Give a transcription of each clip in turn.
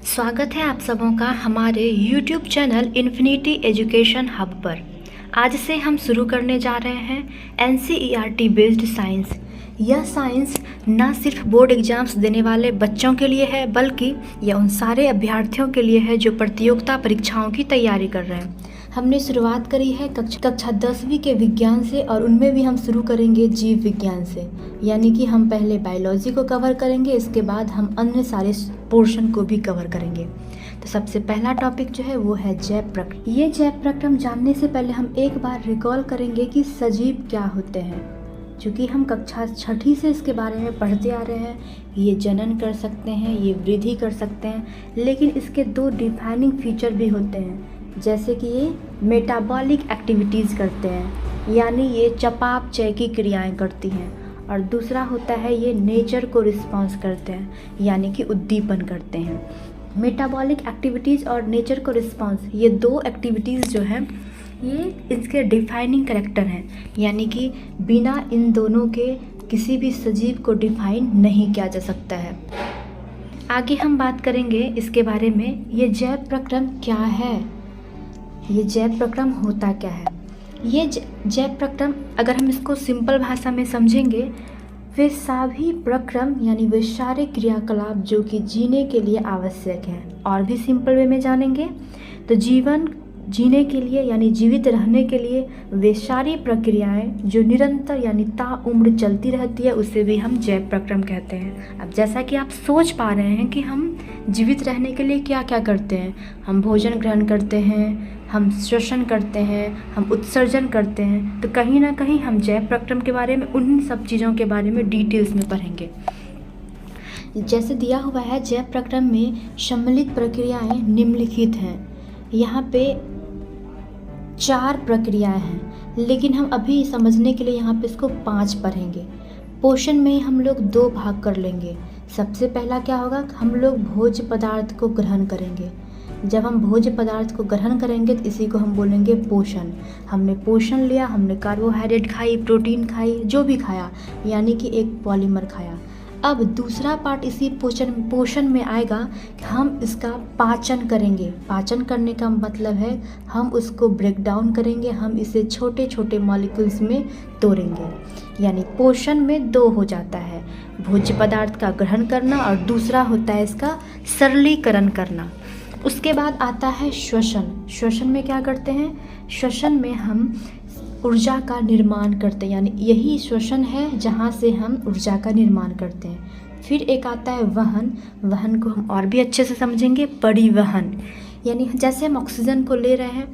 स्वागत है आप सबों का हमारे YouTube channel infinity education hub पर। आज से हम शुरू करने जा रहे हैं NCERT बेस्ड साइंस। यह साइंस न सिर्फ बोर्ड एग्जाम्स देने वाले बच्चों के लिए है, बल्कि यह उन सारे अभ्यर्थियों के लिए है जो प्रतियोगिता परीक्षाओं की तैयारी कर रहे हैं। हमने शुरुआत करी है कक्षा 10वीं के विज्ञान से, और उनमें भी हम शुरू करेंगे जीव विज्ञान से। यानी कि हम पहले बायोलॉजी को कवर करेंगे, इसके बाद हम अन्य सारे पोर्शन को भी कवर करेंगे। तो सबसे पहला टॉपिक जो है वो है जैव प्रक्रम। ये जैव प्रक्रम जानने से पहले हम एक बार रिकॉल करेंगे कि सजीव क्या होते हैं। चूँकि हम कक्षा 6ठी से इसके बारे में पढ़ते आ रहे हैं, ये जनन कर सकते हैं, ये वृद्धि कर सकते हैं, लेकिन इसके दो डिफाइनिंग फीचर भी होते हैं। जैसे कि ये मेटाबॉलिक एक्टिविटीज़ करते हैं, यानी ये चयापचय की क्रियाएं करती हैं, और दूसरा होता है ये नेचर को रिस्पॉन्स करते हैं, यानी कि उद्दीपन करते हैं। मेटाबॉलिक एक्टिविटीज़ और नेचर को रिस्पॉन्स, ये दो एक्टिविटीज़ जो हैं ये इसके डिफाइनिंग कैरेक्टर हैं, यानी कि बिना इन दोनों के किसी भी सजीव को डिफाइन नहीं किया जा सकता है। आगे हम बात करेंगे इसके बारे में, ये जैव प्रक्रम क्या है, ये जैव प्रक्रम होता क्या है। ये जैव प्रक्रम अगर हम इसको सिंपल भाषा में समझेंगे, वे सभी प्रक्रम यानी वे सारे क्रियाकलाप जो कि जीने के लिए आवश्यक हैं। और भी सिंपल वे में जानेंगे तो जीवन जीने के लिए यानी जीवित रहने के लिए वे सारी प्रक्रियाएं जो निरंतर यानी ताउम्र चलती रहती है, उसे भी हम जैव प्रक्रम कहते हैं। अब जैसा कि आप सोच पा रहे हैं कि हम जीवित रहने के लिए क्या क्या करते हैं, हम भोजन ग्रहण करते हैं, हम श्वसन करते हैं, हम उत्सर्जन करते हैं, तो कहीं ना कहीं हम जैव प्रक्रम के बारे में, उन सब चीज़ों के बारे में डिटेल्स में पढ़ेंगे। जैसे दिया हुआ है जैव प्रक्रम में सम्मिलित प्रक्रियाएं निम्नलिखित हैं। यहाँ पे 4 प्रक्रियाएं हैं, लेकिन हम अभी समझने के लिए यहाँ पे इसको 5 पढ़ेंगे। पोषण में हम लोग 2 भाग कर लेंगे। सबसे पहला क्या होगा, हम लोग भोज्य पदार्थ को ग्रहण करेंगे। जब हम भोज्य पदार्थ को ग्रहण करेंगे तो इसी को हम बोलेंगे पोषण। हमने पोषण लिया, हमने कार्बोहाइड्रेट खाई, प्रोटीन खाई, जो भी खाया, यानी कि एक पॉलीमर खाया। अब दूसरा पार्ट इसी पोषण में आएगा कि हम इसका पाचन करेंगे। पाचन करने का मतलब है हम उसको ब्रेक डाउन करेंगे, हम इसे छोटे छोटे मॉलिक्यूल्स में तोड़ेंगे। यानी पोषण में 2 हो जाता है, भोज्य पदार्थ का ग्रहण करना और दूसरा होता है इसका सरलीकरण करना। उसके बाद आता है श्वसन। श्वसन में क्या करते हैं, श्वसन में हम ऊर्जा का निर्माण करते हैं, यानी यही श्वसन है जहाँ से हम ऊर्जा का निर्माण करते हैं। फिर एक आता है वहन। वहन को हम और भी अच्छे से समझेंगे, परिवहन। यानी जैसे हम ऑक्सीजन को ले रहे हैं,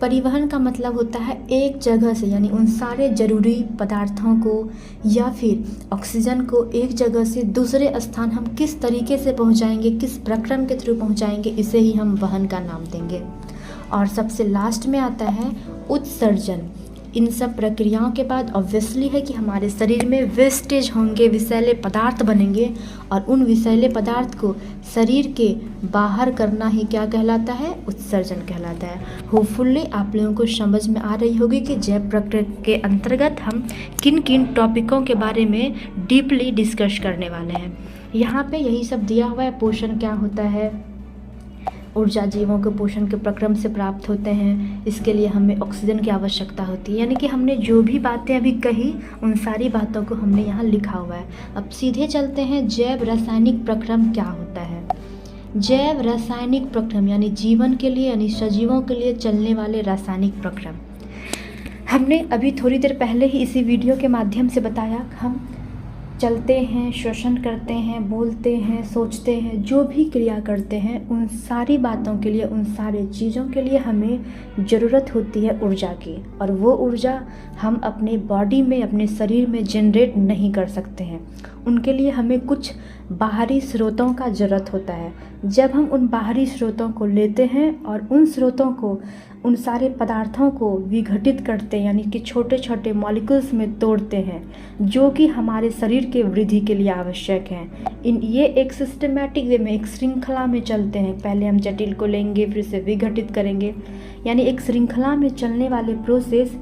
परिवहन का मतलब होता है एक जगह से, यानी उन सारे ज़रूरी पदार्थों को या फिर ऑक्सीजन को एक जगह से दूसरे स्थान हम किस तरीके से पहुंचाएंगे, किस प्रक्रम के थ्रू पहुंचाएंगे, इसे ही हम वहन का नाम देंगे। और सबसे लास्ट में आता है उत्सर्जन। इन सब प्रक्रियाओं के बाद ऑब्वियसली है कि हमारे शरीर में वेस्टेज होंगे, विषैले पदार्थ बनेंगे, और उन विषैले पदार्थ को शरीर के बाहर करना ही क्या कहलाता है, उत्सर्जन कहलाता है। होपफुली आप लोगों को समझ में आ रही होगी कि जैव प्रक्रम के अंतर्गत हम किन किन टॉपिकों के बारे में डीपली डिस्कस करने वाले हैं। यहाँ पे यही सब दिया हुआ है। पोषण क्या होता है, ऊर्जा जीवों के पोषण के प्रक्रम से प्राप्त होते हैं, इसके लिए हमें ऑक्सीजन की आवश्यकता होती है। यानी कि हमने जो भी बातें अभी कही, उन सारी बातों को हमने यहाँ लिखा हुआ है। अब सीधे चलते हैं, जैव रासायनिक प्रक्रम क्या होता है। जैव रासायनिक प्रक्रम यानी जीवन के लिए यानी सजीवों के लिए चलने वाले रासायनिक प्रक्रम। हमने अभी थोड़ी देर पहले ही इसी वीडियो के माध्यम से बताया, हम चलते हैं, श्वसन करते हैं, बोलते हैं, सोचते हैं, जो भी क्रिया करते हैं, उन सारी बातों के लिए, उन सारे चीज़ों के लिए हमें ज़रूरत होती है ऊर्जा की। और वो ऊर्जा हम अपने बॉडी में, अपने शरीर में जनरेट नहीं कर सकते हैं। उनके लिए हमें कुछ बाहरी स्रोतों का ज़रूरत होता है। जब हम उन बाहरी स्रोतों को लेते हैं और उन स्रोतों को, उन सारे पदार्थों को विघटित करते हैं, यानी कि छोटे छोटे मॉलिक्यूल्स में तोड़ते हैं, जो कि हमारे शरीर के वृद्धि के लिए आवश्यक हैं। ये एक सिस्टमैटिक वे में, एक श्रृंखला में चलते हैं। पहले हम जटिल को लेंगे, फिर से विघटित करेंगे, यानी एक श्रृंखला में चलने वाले प्रोसेस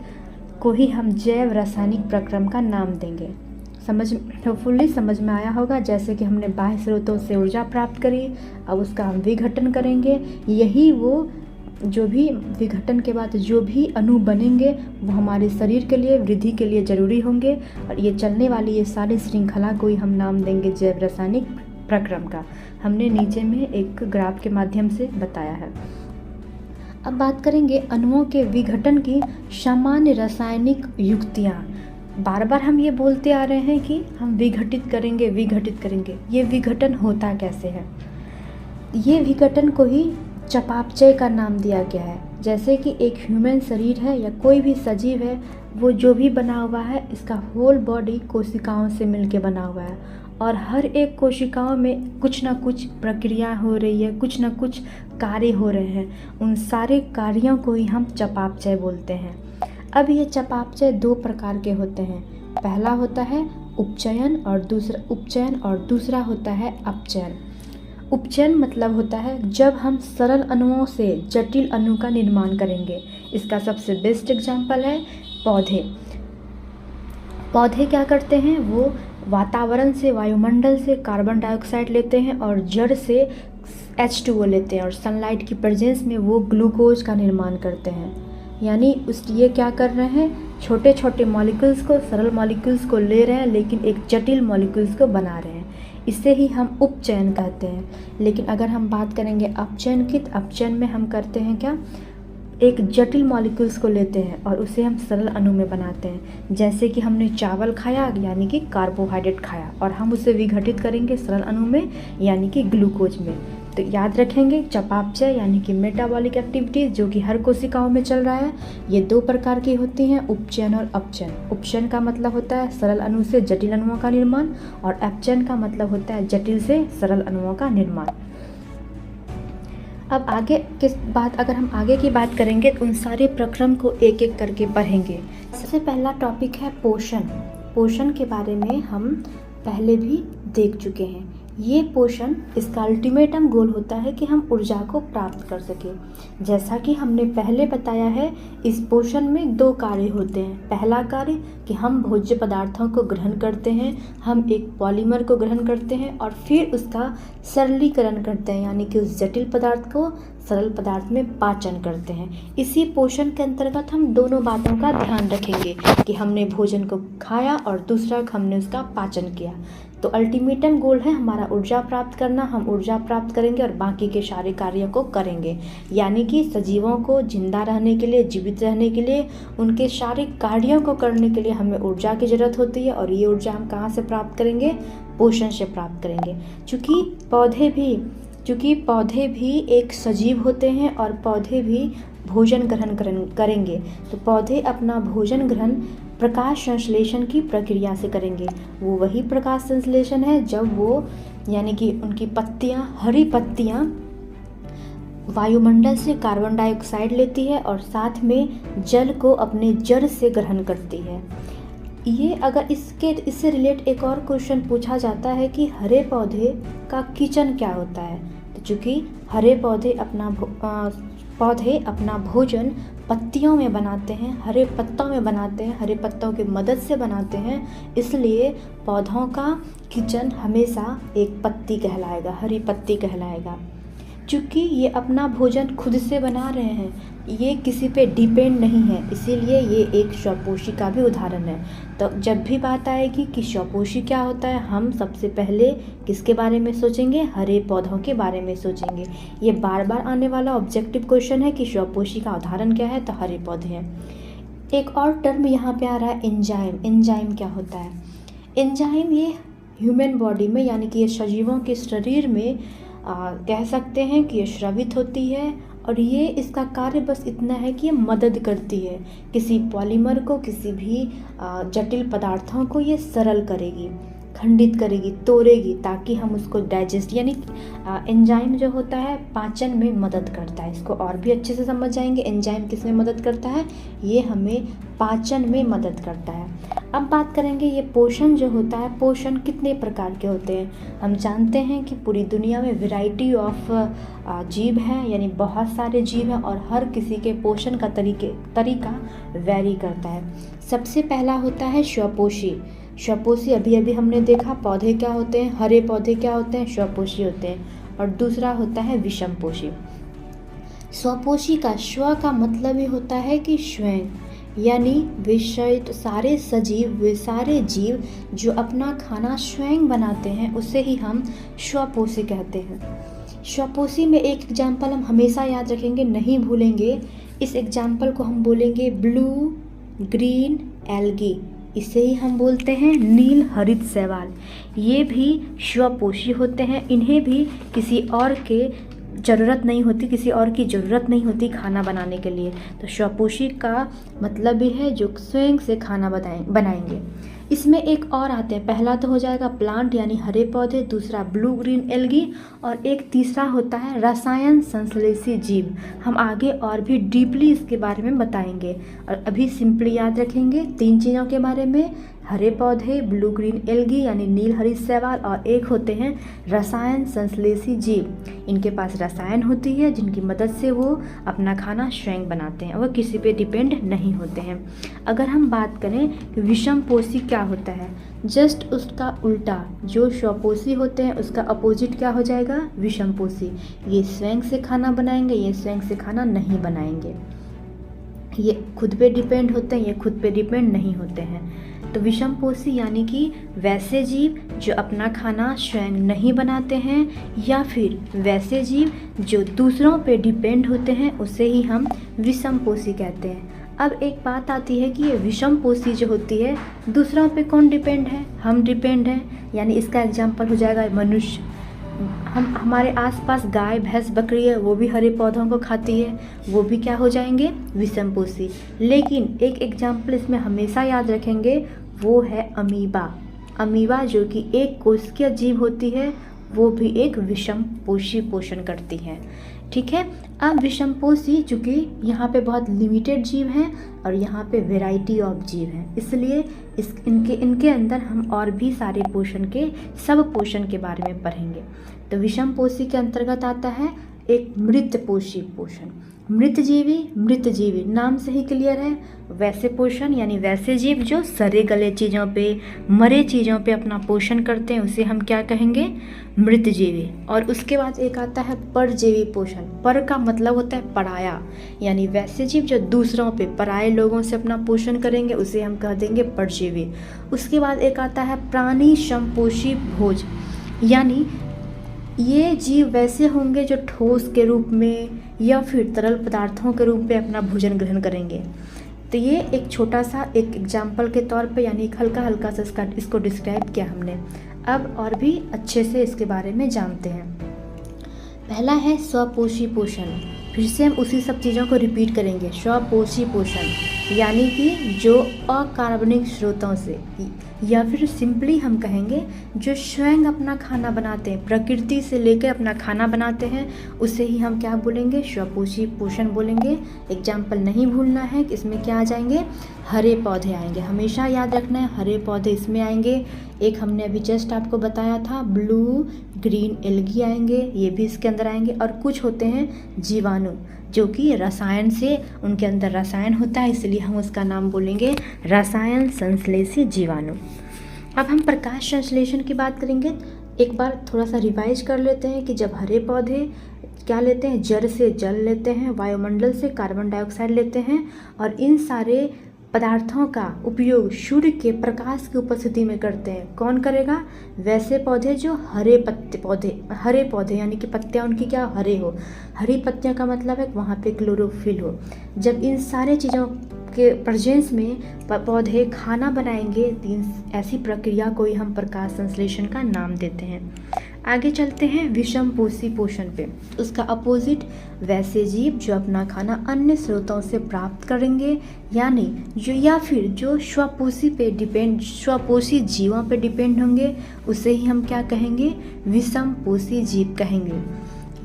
को ही हम जैव रासायनिक प्रक्रम का नाम देंगे। होपफुली समझ में आया होगा। जैसे कि हमने बाह्य स्रोतों से ऊर्जा प्राप्त करी, अब उसका हम विघटन करेंगे। यही वो जो भी विघटन के बाद जो भी अणु बनेंगे वो हमारे शरीर के लिए, वृद्धि के लिए ज़रूरी होंगे। और ये चलने वाली ये सारी श्रृंखला को ही हम नाम देंगे जैव रासायनिक प्रक्रम का। हमने नीचे में एक ग्राफ के माध्यम से बताया है। अब बात करेंगे अणुओं के विघटन की सामान्य रासायनिक युक्तियाँ। बार बार हम ये बोलते आ रहे हैं कि हम विघटित करेंगे, विघटित करेंगे। ये विघटन होता कैसे है? ये विघटन को ही चयापचय का नाम दिया गया है। जैसे कि एक ह्यूमन शरीर है या कोई भी सजीव है, वो जो भी बना हुआ है, इसका होल बॉडी कोशिकाओं से मिलके बना हुआ है और हर एक कोशिकाओं में कुछ ना कुछ प्रक्रिया हो रही है, कुछ ना कुछ कार्य हो रहे हैं। उन सारे कार्यों को ही हम चयापचय बोलते हैं। अब ये चयापचय दो प्रकार के होते हैं। पहला होता है उपचयन और दूसरा होता है अपचयन। उपचयन मतलब होता है जब हम सरल अणुओं से जटिल अणु का निर्माण करेंगे। इसका सबसे बेस्ट एग्जाम्पल है पौधे। पौधे क्या करते हैं? वो वातावरण से, वायुमंडल से कार्बन डाइऑक्साइड लेते हैं और जड़ से H2O लेते हैं और सनलाइट की प्रेजेंस में वो ग्लूकोज का निर्माण करते हैं। यानी ये क्या कर रहे हैं? छोटे छोटे मॉलिक्यूल्स को, सरल मॉलिक्यूल्स को ले रहे हैं, लेकिन एक जटिल मॉलिक्यूल्स को बना रहे हैं। इसे ही हम उपचयन कहते हैं। लेकिन अगर हम बात करेंगे अपचयन की, तो अपचयन में हम करते हैं क्या? एक जटिल मॉलिक्यूल्स को लेते हैं और उसे हम सरल अणु में बनाते हैं। जैसे कि हमने चावल खाया यानी कि कार्बोहाइड्रेट खाया, और हम उसे विघटित करेंगे सरल अणु में यानी कि ग्लूकोज में। तो याद रखेंगे चयापचय यानी कि मेटाबॉलिक एक्टिविटीज जो कि हर कोशिकाओं में चल रहा है, ये दो प्रकार की होती हैं, उपचयन और अपचयन। उपचयन का मतलब होता है सरल अणु से जटिल अणुओं का निर्माण और अपचयन का मतलब होता है जटिल से सरल अणुओं का निर्माण। अब अगर हम आगे की बात करेंगे तो उन सारे प्रक्रम को एक एक करके पढ़ेंगे। सबसे पहला टॉपिक है पोषण। पोषण के बारे में हम पहले भी देख चुके हैं। ये पोषण, इसका अल्टीमेटम गोल होता है कि हम ऊर्जा को प्राप्त कर सकें। जैसा कि हमने पहले बताया है, इस पोषण में दो कार्य होते हैं। पहला कार्य कि हम भोज्य पदार्थों को ग्रहण करते हैं, हम एक पॉलीमर को ग्रहण करते हैं और फिर उसका सरलीकरण करते हैं, यानी कि उस जटिल पदार्थ को सरल पदार्थ में पाचन करते हैं। इसी पोषण के अंतर्गत हम दोनों बातों का ध्यान रखेंगे कि हमने भोजन को खाया और दूसरा हमने उसका पाचन किया। तो अल्टीमेटम गोल है हमारा ऊर्जा प्राप्त करना। हम ऊर्जा प्राप्त करेंगे और बाकी के सारे कार्यों को करेंगे। यानी कि सजीवों को जिंदा रहने के लिए, जीवित रहने के लिए, उनके सारे कार्यों को करने के लिए हमें ऊर्जा की ज़रूरत होती है। और ये ऊर्जा हम कहाँ से प्राप्त करेंगे? पोषण से प्राप्त करेंगे। चूँकि पौधे भी एक सजीव होते हैं और पौधे भी भोजन ग्रहण करेंगे, तो पौधे अपना भोजन ग्रहण प्रकाश संश्लेषण की प्रक्रिया से करेंगे। वो वही प्रकाश संश्लेषण है जब वो, यानी कि उनकी पत्तियाँ, हरी पत्तियाँ वायुमंडल से कार्बन डाइऑक्साइड लेती है और साथ में जल को अपने जड़ से ग्रहण करती है। ये अगर इससे रिलेट एक और क्वेश्चन पूछा जाता है कि हरे पौधे का किचन क्या होता है, तो चूँकि हरे पौधे अपना भोजन पत्तियों में बनाते हैं, हरे पत्तों में बनाते हैं, हरे पत्तों की मदद से बनाते हैं, इसलिए पौधों का किचन हमेशा एक पत्ती कहलाएगा, हरी पत्ती कहलाएगा। चूँकि ये अपना भोजन खुद से बना रहे हैं, ये किसी पे डिपेंड नहीं है, इसीलिए ये एक स्वपोषी का भी उदाहरण है। तो जब भी बात आएगी कि स्वपोषी क्या होता है, हम सबसे पहले किसके बारे में सोचेंगे? हरे पौधों के बारे में सोचेंगे। ये बार बार आने वाला ऑब्जेक्टिव क्वेश्चन है कि स्वपोषी का उदाहरण क्या है, तो हरे पौधे हैं। एक और टर्म यहाँ पे आ रहा है एंजाइम। एंजाइम क्या होता है? एंजाइम ये ह्यूमन बॉडी में, यानी कि ये सजीवों के शरीर में कह सकते हैं कि ये स्रावित होती है और ये इसका कार्य बस इतना है कि ये मदद करती है किसी पॉलीमर को, किसी भी जटिल पदार्थों को ये सरल करेगी, खंडित करेगी, तोड़ेगी, ताकि हम उसको डाइजेस्ट, यानी एंजाइम जो होता है पाचन में मदद करता है। इसको और भी अच्छे से समझ जाएंगे एंजाइम किस में मदद करता है। ये हमें पाचन में मदद करता है। अब बात करेंगे ये पोषण जो होता है, पोषण कितने प्रकार के होते हैं। हम जानते हैं कि पूरी दुनिया में वैरायटी ऑफ जीव हैं, यानी बहुत सारे जीव हैं और हर किसी के पोषण का तरीका वैरी करता है। सबसे पहला होता है स्वपोषी। स्वपोषी अभी अभी हमने देखा पौधे क्या होते हैं, हरे पौधे क्या होते हैं, स्वपोषी होते हैं। और दूसरा होता है विषमपोषी। स्वपोषी का स्व का मतलब ही होता है कि स्वयं, यानी विषय सारे सजीव, वे सारे जीव जो अपना खाना स्वयं बनाते हैं उसे ही हम स्वपोषी कहते हैं। स्वपोषी में एक एग्जाम्पल हम हमेशा याद रखेंगे, नहीं भूलेंगे। इस एग्जाम्पल को हम बोलेंगे ब्लू ग्रीन एल्गी, इसे ही हम बोलते हैं नील हरित शैवाल। ये भी स्वपोषी होते हैं, इन्हें भी किसी और की ज़रूरत नहीं होती खाना बनाने के लिए। तो स्वपोषी का मतलब भी है जो स्वयं से खाना बनाएंगे। इसमें एक और आते हैं, पहला तो हो जाएगा प्लांट यानी हरे पौधे, दूसरा ब्लू ग्रीन एल्गी, और एक तीसरा होता है रसायन संश्लेषी जीव। हम आगे और भी डीपली इसके बारे में बताएंगे, और अभी सिंपली याद रखेंगे 3 चीज़ों के बारे में, हरे पौधे, ब्लू ग्रीन एल्गी यानी नील हरित शैवाल, और एक होते हैं रसायन संश्लेषी जीव। इनके पास रसायन होती है जिनकी मदद से वो अपना खाना स्वयं बनाते हैं, वो किसी पे डिपेंड नहीं होते हैं। अगर हम बात करें कि विषमपोषी क्या होता है, जस्ट उसका उल्टा, जो स्वपोषी होते हैं उसका अपोजिट क्या हो जाएगा, विषमपोषी। ये स्वयं से खाना बनाएंगे, ये स्वयं से खाना नहीं बनाएंगे, ये खुद पे डिपेंड होते हैं, ये खुद पे डिपेंड नहीं होते हैं। तो विषमपोषी यानी कि वैसे जीव जो अपना खाना स्वयं नहीं बनाते हैं, या फिर वैसे जीव जो दूसरों पे डिपेंड होते हैं, उसे ही हम विषमपोषी कहते हैं। अब एक बात आती है कि ये विषमपोषी जो होती है, दूसरों पे कौन डिपेंड है, हम डिपेंड हैं। यानी इसका एग्जाम्पल हो जाएगा मनुष्य। हमारे आसपास गाय भैंस बकरी है, वो भी हरे पौधों को खाती है, वो भी क्या हो जाएंगे, विषमपोषी। लेकिन एक एग्जाम्पल इसमें हमेशा याद रखेंगे, वो है अमीबा। अमीबा जो कि एक कोशिकीय जीव होती है, वो भी एक विषमपोषी पोषण करती है। ठीक है। अब विषमपोषी चूँकि यहाँ पे बहुत लिमिटेड जीव हैं और यहाँ पे वैरायटी ऑफ जीव हैं, इसलिए इनके अंदर हम और भी सारे पोषण के सब पोषण के बारे में पढ़ेंगे। तो विषमपोषी के अंतर्गत आता है एक मृतपोषी पोषण। मृत जीवी नाम से ही क्लियर है। वैसे पोषण यानी वैसे जीव जो सड़े गले चीज़ों पे, मरे चीज़ों पे अपना पोषण करते हैं, उसे हम क्या कहेंगे, मृतजीवी। और उसके बाद एक आता है परजीवी पोषण। पर का मतलब होता है पराया, यानी वैसे जीव जो दूसरों पे, पराये लोगों से अपना पोषण करेंगे, उसे हम कह देंगे परजीवी। उसके बाद एक आता है प्राणी समपोषी भोज, यानी ये जीव वैसे होंगे जो ठोस के रूप में या फिर तरल पदार्थों के रूप में अपना भोजन ग्रहण करेंगे। तो ये एक छोटा सा एक एग्जाम्पल के तौर पे, यानी हल्का सा इसको डिस्क्राइब किया हमने। अब और भी अच्छे से इसके बारे में जानते हैं। पहला है स्वपोषी पोषण। फिर से हम उसी सब चीज़ों को रिपीट करेंगे। स्वपोषी पोषण यानी कि जो अकार्बनिक स्रोतों से, या फिर सिंपली हम कहेंगे जो स्वयं अपना खाना बनाते हैं, प्रकृति से लेकर अपना खाना बनाते हैं, उसे ही हम क्या बोलेंगे, स्वपोषी पोषण बोलेंगे। एग्जाम्पल नहीं भूलना है कि इसमें क्या आ जाएंगे, हरे पौधे आएंगे, हमेशा याद रखना है हरे पौधे इसमें आएंगे। एक हमने अभी जस्ट आपको बताया था ब्लू ग्रीन एल्गी आएंगे, ये भी इसके अंदर आएंगे। और कुछ होते हैं जीवाणु जो कि रसायन से, उनके अंदर रसायन होता है, इसलिए हम उसका नाम बोलेंगे रसायन संश्लेषी जीवाणु। अब हम प्रकाश संश्लेषण की बात करेंगे। एक बार थोड़ा सा रिवाइज कर लेते हैं कि जब हरे पौधे क्या लेते हैं, जड़ से जल लेते हैं, वायुमंडल से कार्बन डाइऑक्साइड लेते हैं, और इन सारे पदार्थों का उपयोग सूर्य के प्रकाश की उपस्थिति में करते हैं। कौन करेगा, वैसे पौधे जो हरे पौधे यानी कि पत्तियाँ उनकी क्या हरे हो। हरी पत्तियाँ का मतलब है वहाँ पे क्लोरोफिल हो। जब इन सारे चीज़ों के प्रेजेंस में पौधे खाना बनाएंगे, ऐसी प्रक्रिया को ही हम प्रकाश संश्लेषण का नाम देते हैं। आगे चलते हैं विषमपोषी पोषण पे। उसका अपोजिट वैसे जीव जो अपना खाना अन्य स्रोतों से प्राप्त करेंगे, यानी जो स्वपोषी जीवों पे डिपेंड होंगे, उसे ही हम क्या कहेंगे, विषमपोषी जीव कहेंगे।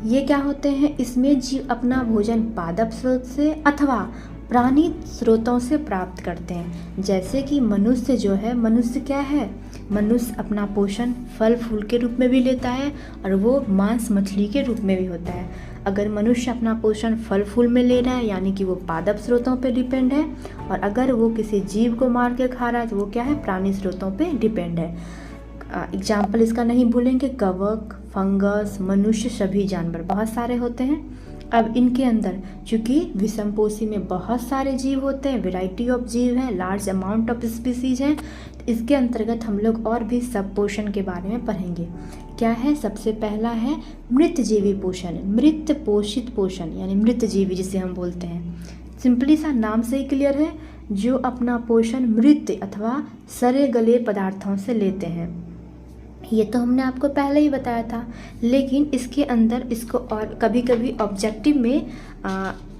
ये क्या होते हैं, इसमें जीव अपना भोजन पादप स्रोत से अथवा प्राणी स्रोतों से प्राप्त करते हैं। जैसे कि मनुष्य जो है, मनुष्य क्या है, मनुष्य अपना पोषण फल फूल के रूप में भी लेता है, और वो मांस मछली के रूप में भी होता है। अगर मनुष्य अपना पोषण फल फूल में ले रहा है यानी कि वो पादप स्रोतों पे डिपेंड है, और अगर वो किसी जीव को मार के खा रहा है तो वो क्या है, प्राणी स्रोतों पे डिपेंड है। एग्जाम्पल इसका नहीं भूलेंगे, कवक, फंगस, मनुष्य, सभी जानवर, बहुत सारे होते हैं। अब इनके अंदर चूँकि विषमपोषी में बहुत सारे जीव होते हैं, वैरायटी ऑफ जीव हैं, लार्ज अमाउंट ऑफ स्पीसीज हैं, तो इसके अंतर्गत हम लोग और भी सब पोषण के बारे में पढ़ेंगे। क्या है, सबसे पहला है मृत जीवी पोषण, मृत पोषित पोषण यानी मृत जीवी जिसे हम बोलते हैं। सिंपली सा नाम से ही क्लियर है, जो अपना पोषण मृत अथवा सड़े गले पदार्थों से लेते हैं। ये तो हमने आपको पहले ही बताया था, लेकिन इसके अंदर इसको और कभी कभी ऑब्जेक्टिव में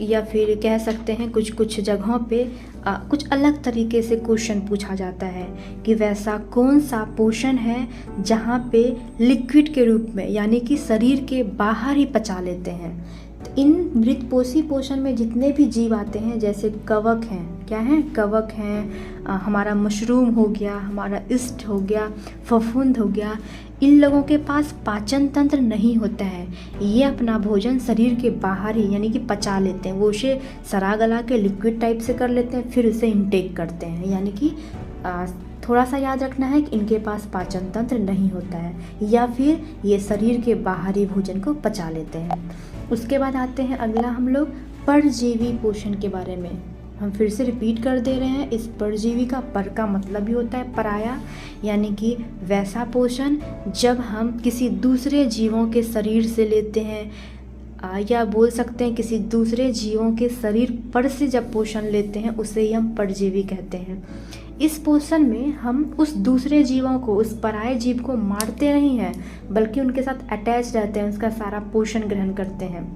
या फिर कह सकते हैं कुछ कुछ जगहों पे कुछ अलग तरीके से क्वेश्चन पूछा जाता है कि वैसा कौन सा पोषण है जहाँ पे लिक्विड के रूप में यानी कि शरीर के बाहर ही पचा लेते हैं। तो इन मृतपोषी पोषण में जितने भी जीव आते हैं, जैसे कवक हैं, क्या हैं, कवक हैं, हमारा मशरूम हो गया, हमारा ईस्ट हो गया, फफूंद हो गया, इन लोगों के पास पाचन तंत्र नहीं होता है। ये अपना भोजन शरीर के बाहर ही यानी कि पचा लेते हैं, वो उसे सरा गला के लिक्विड टाइप से कर लेते हैं, फिर उसे इनटेक करते हैं। यानी कि थोड़ा सा याद रखना है कि इनके पास पाचन तंत्र नहीं होता है, या फिर ये शरीर के बाहरी भोजन को पचा लेते हैं। उसके बाद आते हैं अगला हम लोग परजीवी पोषण के बारे में। हम फिर से रिपीट कर दे रहे हैं, इस परजीवी का पर का मतलब भी होता है पराया, यानी कि वैसा पोषण जब हम किसी दूसरे जीवों के शरीर से लेते हैं, या बोल सकते हैं किसी दूसरे जीवों के शरीर पर से जब पोषण लेते हैं उसे ही हम परजीवी कहते हैं। इस पोषण में हम उस दूसरे जीवों को, उस पराये जीव को मारते नहीं हैं, बल्कि उनके साथ अटैच रहते हैं, उसका सारा पोषण ग्रहण करते हैं।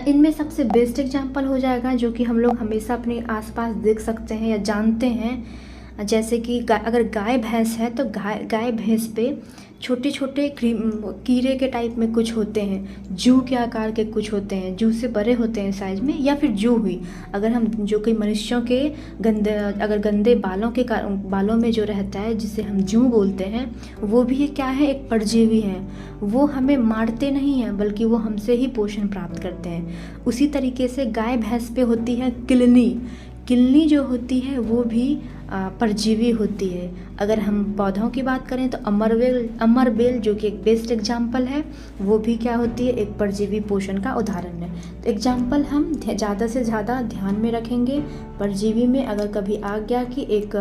इनमें सबसे बेस्ट एग्जांपल हो जाएगा जो कि हम लोग हमेशा अपने आसपास देख सकते हैं या जानते हैं, जैसे कि अगर गाय भैंस है तो गाय भैंस पे छोटे छोटे कीड़े के टाइप में कुछ होते हैं, जू के आकार के कुछ होते हैं, जू से बड़े होते हैं साइज में, या फिर जू हुई अगर हम जो कि मनुष्यों के गंदे बालों में जो रहता है जिसे हम जू बोलते हैं, वो भी क्या है, एक परजीवी है। वो हमें मारते नहीं हैं बल्कि वो हमसे ही पोषण प्राप्त करते हैं। उसी तरीके से गाय भैंस पे होती है किलनी जो होती है वो भी परजीवी होती है। अगर हम पौधों की बात करें तो अमरबेल जो कि एक बेस्ट एग्जाम्पल है, वो भी क्या होती है, एक परजीवी पोषण का उदाहरण है। तो एग्जाम्पल हम ज़्यादा से ज़्यादा ध्यान में रखेंगे। परजीवी में अगर कभी आ गया कि एक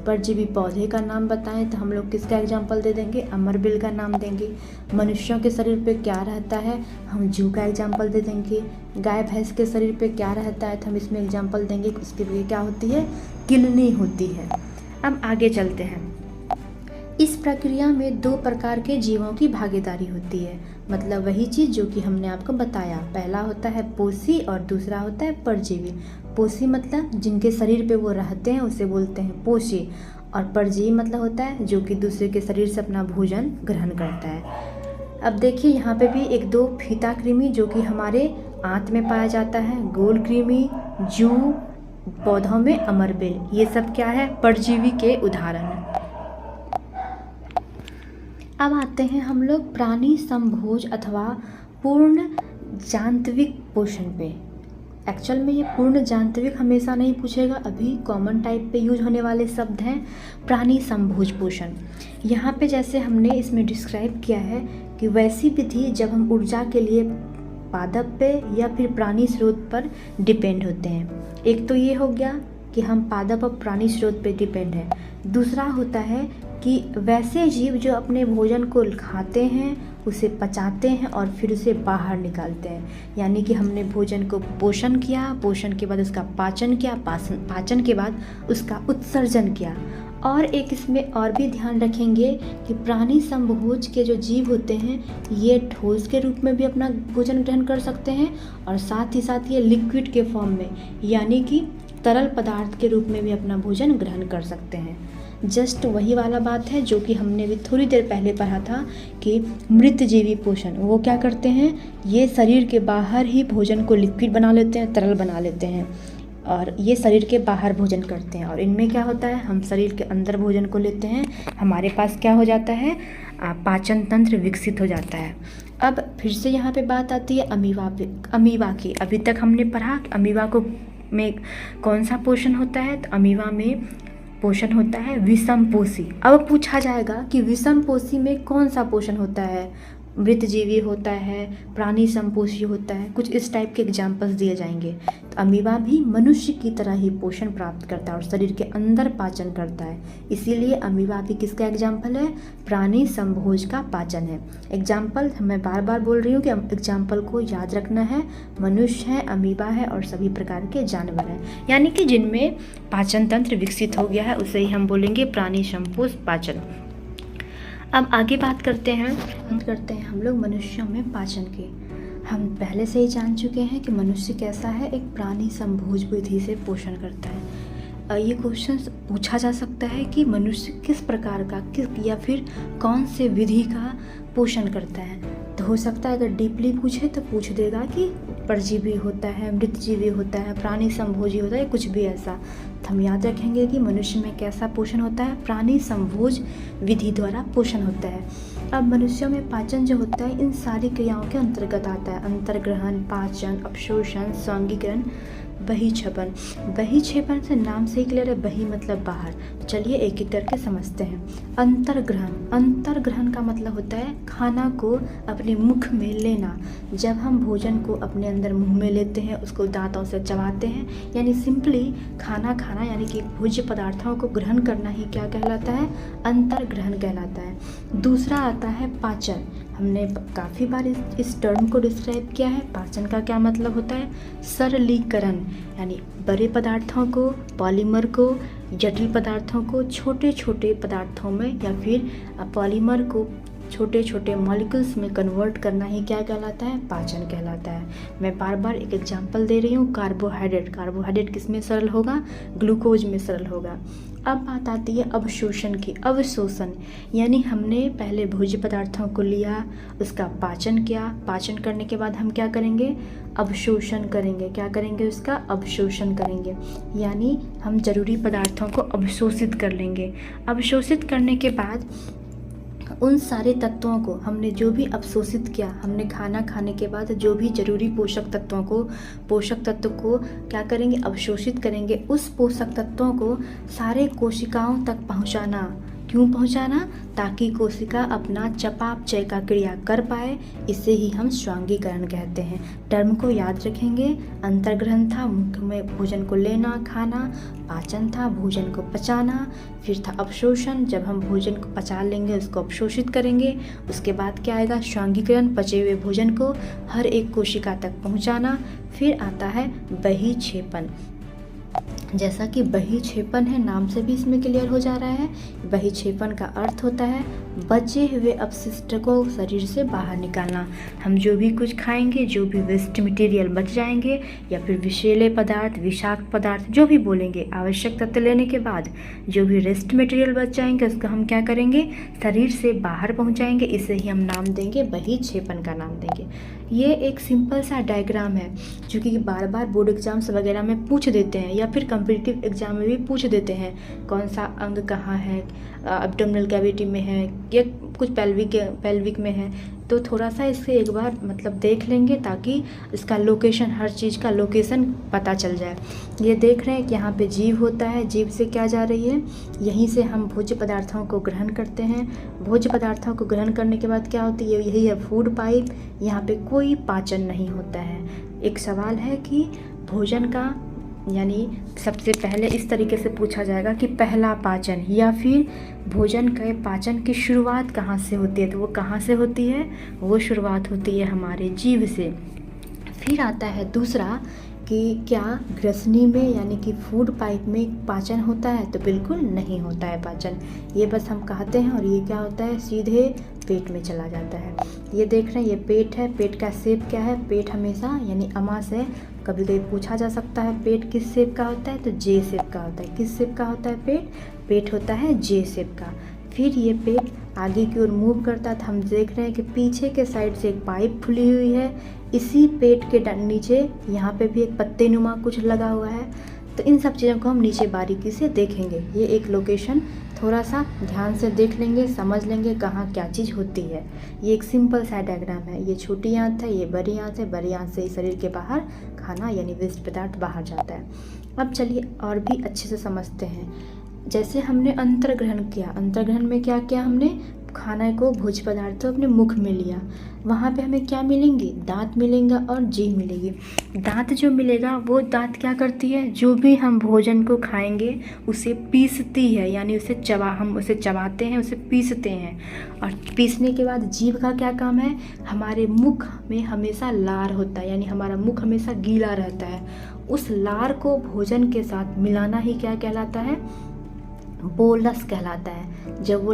परजीवी पौधे का नाम बताएं तो हम लोग किसका एग्जाम्पल दे देंगे, अमरबेल का नाम देंगे। मनुष्यों के शरीर पे क्या रहता है, हम जू का एग्जाम्पल दे देंगे। गाय भैंस के शरीर पे क्या रहता है तो हम इसमें एग्जाम्पल देंगे, उसके लिए क्या होती है, किलनी होती है। अब आगे चलते हैं। इस प्रक्रिया में दो प्रकार के जीवों की भागीदारी होती है, मतलब वही चीज़ जो कि हमने आपको बताया। पहला होता है पोषी और दूसरा होता है परजीवी। पोषी मतलब जिनके शरीर पे वो रहते हैं उसे बोलते हैं पोषी, और परजीवी मतलब होता है जो कि दूसरे के शरीर से अपना भोजन ग्रहण करता है। अब देखिए यहाँ पे भी एक दो फीता कृमि जो कि हमारे आंत में पाया जाता है, गोल कृमि, जू, पौधों में अमरबेल, ये सब क्या है, परजीवी के उदाहरण हैं। अब आते हैं हम लोग प्राणी समभोज अथवा पूर्ण जांतविक पोषण पे। एक्चुअल में ये पूर्ण जांतविक हमेशा नहीं पूछेगा, अभी कॉमन टाइप पे यूज होने वाले शब्द हैं प्राणी समभोज पोषण। यहाँ पे जैसे हमने इसमें डिस्क्राइब किया है कि वैसी विधि जब हम ऊर्जा के लिए पादप पे या फिर प्राणी स्रोत पर डिपेंड होते हैं। एक तो ये हो गया कि हम पादप और प्राणी स्रोत पे डिपेंड हैं। दूसरा होता है कि वैसे जीव जो अपने भोजन को खाते हैं, उसे पचाते हैं और फिर उसे बाहर निकालते हैं, यानी कि हमने भोजन को पोषण किया, पोषण के बाद उसका पाचन किया, पाचन के बाद उसका उत्सर्जन किया। और एक इसमें और भी ध्यान रखेंगे कि प्राणी समभोज के जो जीव होते हैं ये ठोस के रूप में भी अपना भोजन ग्रहण कर सकते हैं, और साथ ही साथ ये लिक्विड के फॉर्म में यानी कि तरल पदार्थ के रूप में भी अपना भोजन ग्रहण कर सकते हैं। जस्ट वही वाला बात है जो कि हमने भी थोड़ी देर पहले पढ़ा था कि मृतजीवी पोषण, वो क्या करते हैं, ये शरीर के बाहर ही भोजन को लिक्विड बना लेते हैं, तरल बना लेते हैं, और ये शरीर के बाहर भोजन करते हैं। और इनमें क्या होता है, हम शरीर के अंदर भोजन को लेते हैं, हमारे पास क्या हो जाता है, पाचन तंत्र विकसित हो जाता है। अब फिर से यहाँ पे बात आती है अमीबा की। अभी तक हमने पढ़ा कि अमीबा को में कौन सा पोषण होता है, तो अमीबा में पोषण होता है विषमपोषी। अब पूछा जाएगा कि विषमपोषी में कौन सा पोषण होता है, मृतजीवी होता है, प्राणी संपोषी होता है, कुछ इस टाइप के एग्जाम्पल्स दिए जाएंगे। तो अमीबा भी मनुष्य की तरह ही पोषण प्राप्त करता है और शरीर के अंदर पाचन करता है, इसीलिए अमीबा भी किसका एग्जाम्पल है, प्राणी संभोज का पाचन है। एग्जाम्पल मैं बार बार बोल रही हूँ कि एग्जाम्पल को याद रखना है। मनुष्य है, अमीबा है और सभी प्रकार के जानवर हैं, यानी कि जिनमें पाचन तंत्र विकसित हो गया है उसे ही हम बोलेंगे प्राणी संपोष पाचन। अब आगे बात करते हैं हम लोग मनुष्यों में पाचन की। हम पहले से ही जान चुके हैं कि मनुष्य कैसा है, एक प्राणी संभोज विधि से पोषण करता है। ये क्वेश्चन पूछा जा सकता है कि मनुष्य किस प्रकार का या फिर कौन से विधि का पोषण करता है, तो हो सकता है अगर डीपली पूछे तो पूछ देगा कि परजीवी होता है, मृतजीवी होता है, प्राणी संभोजी होता है, कुछ भी ऐसा। तो हम याद रखेंगे कि मनुष्य में कैसा पोषण होता है, प्राणी संभोज विधि द्वारा पोषण होता है। अब मनुष्यों में पाचन जो होता है इन सारी क्रियाओं के अंतर्गत आता है, अंतर्ग्रहण, पाचन, अपशोषण, स्वांगीकरण, बहिक्षेपण। बहिक्षेपण से नाम से ही क्लियर है, बहि मतलब बाहर। चलिए एक एक करके समझते हैं। अंतर्ग्रहण का मतलब होता है खाना को अपने मुख में लेना। जब हम भोजन को अपने अंदर मुंह में लेते हैं, उसको दांतों से चबाते हैं, यानी सिंपली खाना खाना, यानी कि भोज्य पदार्थों को ग्रहण करना ही क्या कहलाता है, अंतर्ग्रहण कहलाता है। दूसरा आता है पाचन। हमने काफ़ी बार इस टर्म को डिस्क्राइब किया है। पाचन का क्या मतलब होता है, सरलीकरण, यानी बड़े पदार्थों को, पॉलीमर को, जटिल पदार्थों को छोटे छोटे पदार्थों में या फिर पॉलीमर को छोटे छोटे मॉलिक्यूल्स में कन्वर्ट करना ही क्या कहलाता है, पाचन कहलाता है। मैं बार बार एक एग्जांपल दे रही हूँ, कार्बोहाइड्रेट किस में सरल होगा, ग्लूकोज में सरल होगा। अब बात आती है अवशोषण की। अवशोषण यानी हमने पहले भोज्य पदार्थों को लिया, उसका पाचन किया, पाचन करने के बाद हम क्या करेंगे, अवशोषण करेंगे। क्या करेंगे, उसका अवशोषण करेंगे, यानी हम जरूरी पदार्थों को अवशोषित कर लेंगे। अवशोषित करने के बाद उन सारे तत्वों को हमने जो भी अवशोषित किया, हमने खाना खाने के बाद जो भी जरूरी पोषक तत्व को क्या करेंगे, अवशोषित करेंगे। उस पोषक तत्वों को सारे कोशिकाओं तक पहुंचाना। क्यों पहुंचाना, ताकि कोशिका अपना चयापचय का क्रिया कर पाए। इसे ही हम स्वांगीकरण कहते हैं। टर्म को याद रखेंगे। अंतर्ग्रहण था मुख में भोजन को लेना खाना, पाचन था भोजन को पचाना, फिर था अवशोषण, जब हम भोजन को पचा लेंगे उसको अवशोषित करेंगे। उसके बाद क्या आएगा, स्वांगीकरण, पचे हुए भोजन को हर एक कोशिका तक पहुँचाना। फिर आता है बहिक्षेपण। जैसा कि बहिक्षेपण है, नाम से भी इसमें क्लियर हो जा रहा है। बहिक्षेपण का अर्थ होता है बचे हुए अपशिष्ट को शरीर से बाहर निकालना। हम जो भी कुछ खाएंगे, जो भी वेस्ट मटेरियल बच जाएंगे या फिर विषैले पदार्थ, विषाक्त पदार्थ, जो भी बोलेंगे, आवश्यक तत्व लेने के बाद जो भी रेस्ट मटेरियल बच जाएंगे उसको हम क्या करेंगे, शरीर से बाहर पहुंचाएंगे। इसे ही हम नाम देंगे, बहिक्षेपण का नाम देंगे। ये एक सिंपल सा डायग्राम है जो कि बार बार बोर्ड एग्जाम्स वगैरह में पूछ देते हैं या फिर कॉम्पिटिटिव एग्जाम में भी पूछ देते हैं। कौन सा अंग कहाँ है, एब्डोमिनल कैविटी में है या कुछ पेल्विक में है, तो थोड़ा सा इससे एक बार मतलब देख लेंगे ताकि इसका लोकेशन, हर चीज़ का लोकेशन पता चल जाए। ये देख रहे हैं कि यहाँ पे जीभ होता है, जीभ से क्या जा रही है, यहीं से हम भोज्य पदार्थों को ग्रहण करते हैं। भोज्य पदार्थों को ग्रहण करने के बाद क्या होती है, यही है फूड पाइप। यहाँ पे कोई पाचन नहीं होता है। एक सवाल है कि भोजन का, यानी सबसे पहले इस तरीके से पूछा जाएगा कि पहला पाचन या फिर भोजन के पाचन की शुरुआत कहाँ से होती है, तो वो कहाँ से होती है, वो शुरुआत होती है हमारे जीभ से। फिर आता है दूसरा कि क्या ग्रसनी में यानी कि फूड पाइप में पाचन होता है, तो बिल्कुल नहीं होता है पाचन। ये बस हम कहते हैं और ये क्या होता है, सीधे पेट में चला जाता है। ये देख रहे हैं, ये पेट है। पेट का शेप क्या है, पेट हमेशा यानी अमा से कभी कभी पूछा जा सकता है पेट किस शेप का होता है, तो जे शेप का होता है। किस शेप का होता है पेट, पेट होता है जे शेप का। फिर ये पेट आगे की ओर मूव करता है, तो हम देख रहे हैं कि पीछे के साइड से एक पाइप खुली हुई है। इसी पेट के नीचे यहाँ पे भी एक पत्ते नुमा कुछ लगा हुआ है। तो इन सब चीज़ों को हम नीचे बारीकी से देखेंगे। ये एक लोकेशन थोड़ा सा ध्यान से देख लेंगे, समझ लेंगे कहाँ क्या चीज़ होती है। ये एक सिंपल सा डायग्राम है। ये छोटी आंत है, ये बड़ी आंत है। बड़ी आंत से ही शरीर के बाहर खाना यानी वेस्ट पदार्थ बाहर जाता है। अब चलिए और भी अच्छे से समझते हैं। जैसे हमने अंतर्ग्रहण किया, अंतर्ग्रहण में क्या किया हमने, खाना को भोज्य पदार्थ अपने मुख में लिया। वहाँ पे हमें क्या मिलेंगे, दांत मिलेंगे और जीभ मिलेगी। दांत जो मिलेगा वो दांत क्या करती है, जो भी हम भोजन को खाएंगे उसे पीसती है, यानी हम उसे चबाते हैं, उसे पीसते हैं। और पीसने के बाद जीभ का क्या काम है, हमारे मुख में हमेशा लार होता है, यानी हमारा मुख हमेशा गीला रहता है। उस लार को भोजन के साथ मिलाना ही क्या कहलाता है, बोलस कहलाता है। जब वो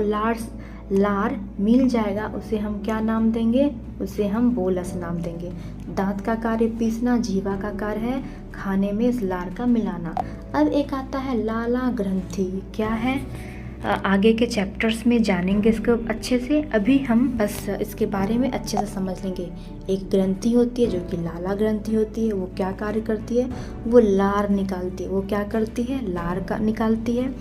लार मिल जाएगा उसे हम क्या नाम देंगे, उसे हम बोलस नाम देंगे। दांत का कार्य पीसना, जीवा का कार्य है खाने में इस लार का मिलाना। अब एक आता है लाला ग्रंथि। क्या है, आगे के चैप्टर्स में जानेंगे इसको अच्छे से। अभी हम बस इसके बारे में अच्छे से समझ लेंगे। एक ग्रंथि होती है जो कि लाला ग्रंथि होती है। वो क्या कार्य करती है, वो लार निकालती है। वो क्या करती है, लार का निकालती है।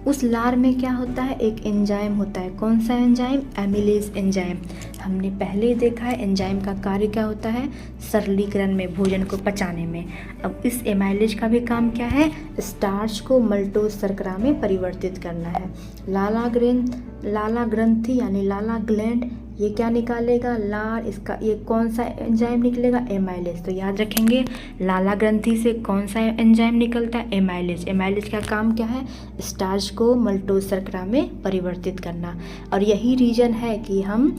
उस लार में क्या होता है, एक एंजाइम होता है। कौन सा एंजाइम, एमिलेज एंजाइम। हमने पहले ही देखा है एंजाइम का कार्य क्या होता है, सरलीकरण में, भोजन को पचाने में। अब इस एमाइलेज का भी काम क्या है, स्टार्च को मल्टोज शर्करा में परिवर्तित करना है। लाला ग्रंथि यानी लाला ग्लैंड ये क्या निकालेगा, लार। इसका ये कौन सा एंजाइम निकलेगा, एमाइलेज। तो याद रखेंगे लाला ग्रंथि से कौन सा एंजाइम निकलता है, एमाइलेज। एमाइलेज का काम क्या है, स्टार्च को मल्टोज शर्करा में परिवर्तित करना। और यही रीजन है कि हम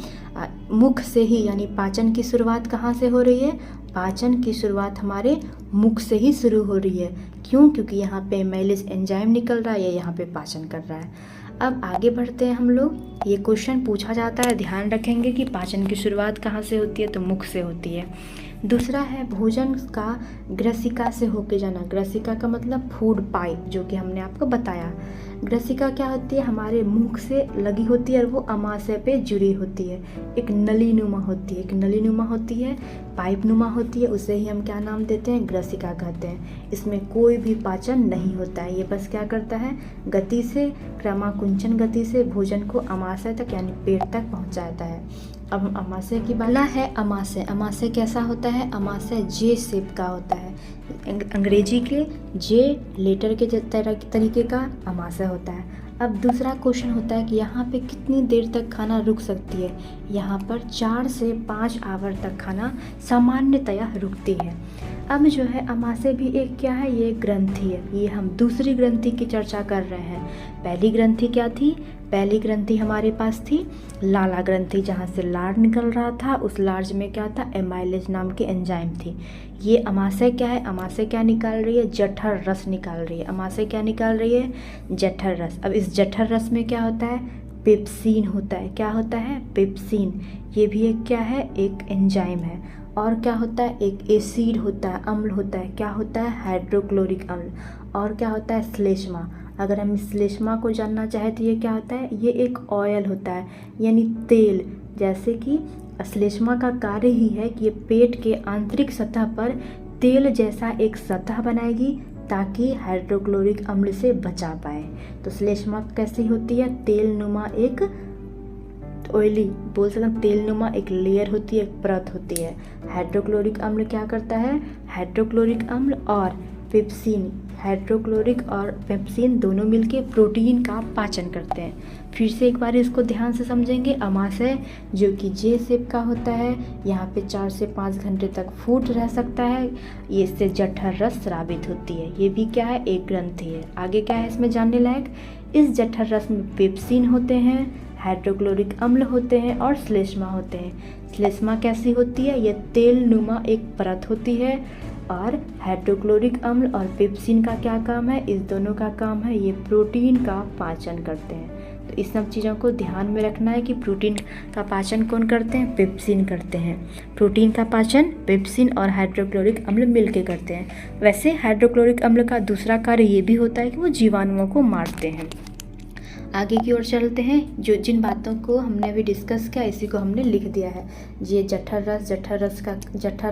मुख से ही, यानी पाचन की शुरुआत कहाँ से हो रही है, पाचन की शुरुआत हमारे मुख से ही शुरू हो रही है। क्यों, क्योंकि यहाँ पे एमाइलेज एंजाइम निकल रहा है, ये यहाँ पे पाचन कर रहा है। अब आगे बढ़ते हैं हम लोग। ये क्वेश्चन पूछा जाता है, ध्यान रखेंगे कि पाचन की शुरुआत कहाँ से होती है, तो मुख से होती है। दूसरा है भोजन का ग्रसिका से होके जाना। ग्रसिका का मतलब फूड पाइप, जो कि हमने आपको बताया। ग्रसिका क्या होती है, हमारे मुख से लगी होती है और वो अमाशय पे जुड़ी होती है। एक नलीनुमा होती है, एक नलीनुमा होती है, पाइप नुमा होती है। उसे ही हम क्या नाम देते हैं, ग्रसिका कहते हैं। इसमें कोई भी पाचन नहीं होता है। ये बस क्या करता है, गति से, क्रमाकुंचन गति से भोजन को अमाशय तक यानी पेट तक पहुंचाता है। अब अमाशय की बात है, अमाशय। अमाशय कैसा होता है, अमाशय जे शेप का होता है। अंग्रेजी के जे लेटर के तरीके का अमाशय होता है। अब दूसरा क्वेश्चन होता है कि यहाँ पे कितनी देर तक खाना रुक सकती है। यहाँ पर 4 से 5 आवर तक खाना सामान्यतया रुकती है। अब जो है अमाशय भी एक क्या है, ये ग्रंथि है। ये हम दूसरी ग्रंथि की चर्चा कर रहे हैं। पहली ग्रंथि क्या थी, पहली ग्रंथि हमारे पास थी लाला ग्रंथि, जहाँ से लार निकल रहा था। उस लार्ज में क्या था, एमाइलेज नाम की एंजाइम थी। ये अमाशय क्या है, अमाशय क्या निकाल रही है, जठर रस निकाल रही है। अमाशय क्या निकाल रही है, जठर रस। अब इस जठर रस में क्या होता है, पेप्सिन होता है। क्या होता है, पेप्सिन। ये भी एक क्या है, एक एंजाइम है। और क्या होता है, एक एसिड होता है, अम्ल होता है। क्या होता है, हाइड्रोक्लोरिक अम्ल। और क्या होता है, श्लेष्मा। अगर हम श्लेष्मा को जानना चाहें तो ये क्या होता है, ये एक ऑयल होता है, यानी तेल। जैसे कि श्लेष्मा का कार्य ही है कि ये पेट के आंतरिक सतह पर तेल जैसा एक सतह बनाएगी ताकि हाइड्रोक्लोरिक अम्ल से बचा पाए। तो श्लेष्मा कैसी होती है, तेल नुमा, एक ऑयली बोल सकते हैं, तेल नुमा एक लेयर होती है, एक परत होती है। हाइड्रोक्लोरिक अम्ल क्या करता है, हाइड्रोक्लोरिक अम्ल और पेप्सिन, हाइड्रोक्लोरिक और पेप्सिन दोनों मिलके प्रोटीन का पाचन करते हैं। फिर से एक बार इसको ध्यान से समझेंगे। अमाशय जो कि जे शेप का होता है, यहाँ पे 4 से 5 घंटे तक फूड रह सकता है। ये इससे जठर रस स्रावित होती है। ये भी क्या है, एक ग्रंथि है। आगे क्या है इसमें जानने लायक, इस जठर रस में पेप्सिन होते हैं, हाइड्रोक्लोरिक अम्ल होते हैं और श्लेष्मा होते हैं। श्लेष्मा कैसी होती है, ये तेल नुमा एक परत होती है। और हाइड्रोक्लोरिक अम्ल और पेप्सिन का क्या काम है, इस दोनों का काम है ये प्रोटीन का पाचन करते हैं। तो इस सब चीज़ों को ध्यान में रखना है कि प्रोटीन का पाचन कौन करते हैं, पेप्सिन करते हैं। प्रोटीन का पाचन पेप्सिन और हाइड्रोक्लोरिक अम्ल मिलके करते हैं। वैसे हाइड्रोक्लोरिक अम्ल का दूसरा कार्य ये भी होता है कि वो जीवाणुओं को मारते हैं। आगे की ओर चलते हैं। जो जिन बातों को हमने अभी डिस्कस किया इसी को हमने लिख दिया है। ये जठर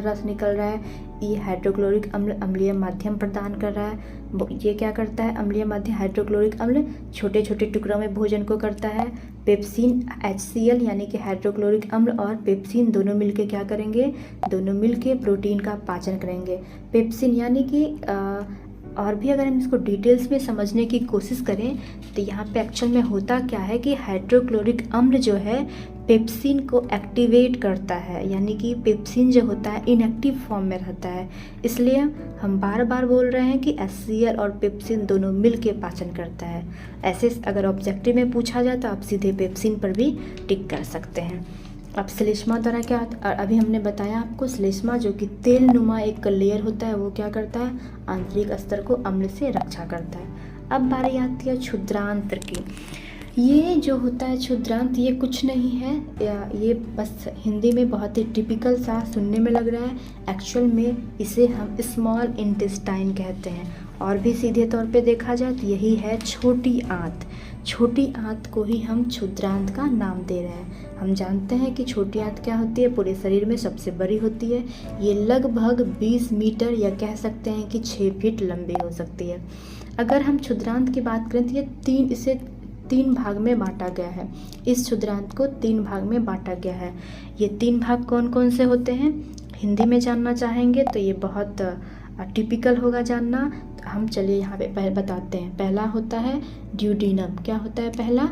रस निकल रहा है। ये हाइड्रोक्लोरिक अम्ल अम्लीय माध्यम प्रदान कर रहा है। ये क्या करता है? अम्लीय माध्यम हाइड्रोक्लोरिक अम्ल छोटे छोटे टुकड़ों में भोजन को करता है। पेप्सिन HCl यानी कि हाइड्रोक्लोरिक अम्ल और पेप्सिन दोनों मिलके क्या करेंगे? दोनों मिलके प्रोटीन का पाचन करेंगे। पेप्सिन यानी कि और भी अगर हम इसको डिटेल्स में समझने की कोशिश करें तो यहाँ पे एक्चुअल में होता क्या है कि हाइड्रोक्लोरिक अम्ल जो है पेप्सिन को एक्टिवेट करता है, यानी कि पेप्सिन जो होता है इनएक्टिव फॉर्म में रहता है। इसलिए हम बार बार बोल रहे हैं कि HCl और पेप्सिन दोनों मिल के पाचन करता है। ऐसे अगर ऑब्जेक्टिव में पूछा जाए तो आप सीधे पेप्सिन पर भी टिक कर सकते हैं। अब श्लेष्मा द्वारा क्या अभी हमने बताया आपको, श्लेष्मा जो कि तेल नुमा एक लेयर होता है वो क्या करता है? आंतरिक स्तर को अम्ल से रक्षा करता है। अब बारी आती है क्षुद्रांत्र की। ये जो होता है क्षुद्रांत, ये कुछ नहीं है, ये बस हिंदी में बहुत ही टिपिकल सा सुनने में लग रहा है। एक्चुअल में इसे हम स्मॉल इंटेस्टाइन कहते हैं, और भी सीधे तौर पे देखा जाए तो यही है छोटी आंत। छोटी आंत को ही हम क्षुद्रांत का नाम दे रहे हैं। हम जानते हैं कि छोटी आंत क्या होती है? पूरे शरीर में सबसे बड़ी होती है। ये लगभग 20 मीटर या कह सकते हैं कि 6 फीट लंबी हो सकती है। अगर हम क्षुद्रांत की बात करें तो इसे 3 भाग में बांटा गया है। इस क्षुद्रांत को 3 भाग में बांटा गया है। ये 3 भाग कौन कौन से होते हैं? हिंदी में जानना चाहेंगे तो ये बहुत टिपिकल होगा जानना, तो हम चलिए यहाँ पे बताते हैं। पहला होता है ड्यूडीनम। क्या होता है पहला?